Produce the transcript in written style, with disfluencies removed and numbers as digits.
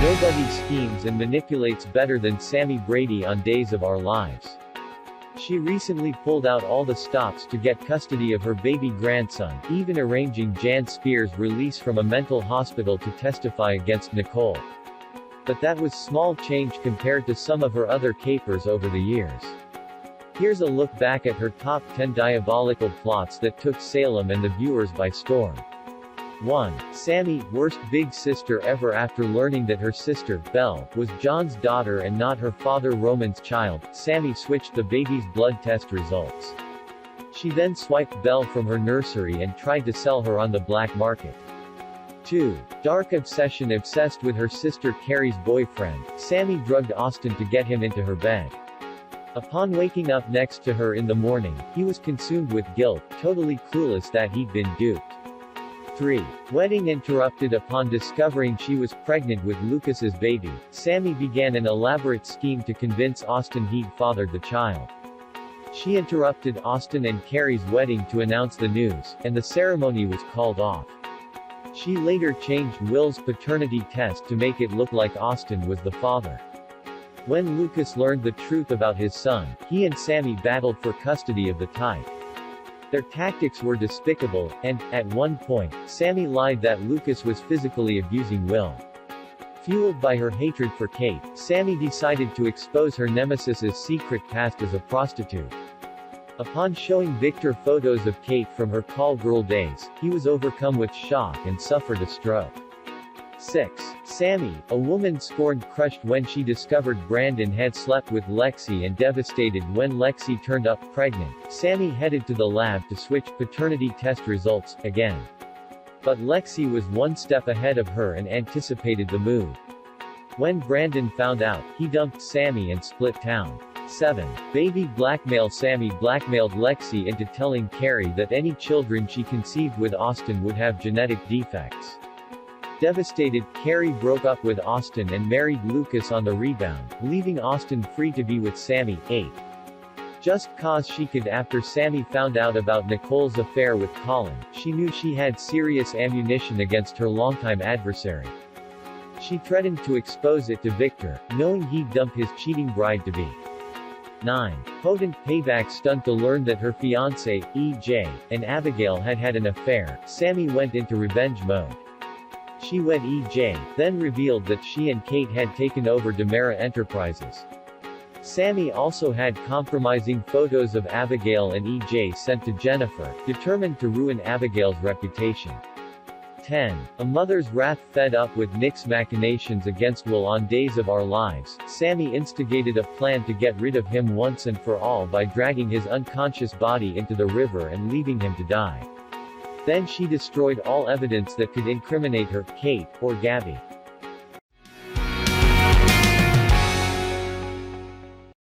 Nobody schemes and manipulates better than Sami Brady on Days of Our Lives. She recently pulled out all the stops to get custody of her baby grandson, even arranging Jan Spears' release from a mental hospital to testify against Nicole. But that was small change compared to some of her other capers over the years. Here's a look back at her top 10 diabolical plots that took Salem and the viewers by storm. 1. Sami, worst big sister ever. After learning that her sister, Belle, was John's daughter and not her father Roman's child, Sami switched the baby's blood test results. She then swiped Belle from her nursery and tried to sell her on the black market. 2. Dark obsession. Obsessed with her sister Carrie's boyfriend, Sami drugged Austin to get him into her bed. Upon waking up next to her in the morning, he was consumed with guilt, totally clueless that he'd been duped. 3. Wedding interrupted. Upon discovering she was pregnant with Lucas's baby, Sami began an elaborate scheme to convince Austin he'd fathered the child. She interrupted Austin and Carrie's wedding to announce the news, and the ceremony was called off. She later changed Will's paternity test to make it look like Austin was the father. When Lucas learned the truth about his son, he and Sami battled for custody of the tyke. Their tactics were despicable, and, at one point, Sami lied that Lucas was physically abusing Will. Fueled by her hatred for Kate, Sami decided to expose her nemesis's secret past as a prostitute. Upon showing Victor photos of Kate from her call girl days, he was overcome with shock and suffered a stroke. 6. Sami, a woman scorned. Crushed when she discovered Brandon had slept with Lexi and devastated when Lexi turned up pregnant, Sami headed to the lab to switch paternity test results, again. But Lexi was one step ahead of her and anticipated the move. When Brandon found out, he dumped Sami and split town. 7. Baby blackmail. Sami blackmailed Lexi into telling Carrie that any children she conceived with Austin would have genetic defects. Devastated, Carrie broke up with Austin and married Lucas on the rebound, leaving Austin free to be with Sami. 8. Just cause she could. After Sami found out about Nicole's affair with Colin, she knew she had serious ammunition against her longtime adversary. She threatened to expose it to Victor, knowing he'd dump his cheating bride-to-be. 9. Potent payback stunt. To learn that her fiancé, EJ, and Abigail had had an affair, Sami went into revenge mode. She wed EJ, then revealed that she and Kate had taken over Demera Enterprises. Sami also had compromising photos of Abigail and EJ sent to Jennifer, determined to ruin Abigail's reputation. 10. A mother's wrath. Fed up with Nick's machinations against Will on Days of Our Lives, Sami instigated a plan to get rid of him once and for all by dragging his unconscious body into the river and leaving him to die. Then she destroyed all evidence that could incriminate her, Kate, or Gabby.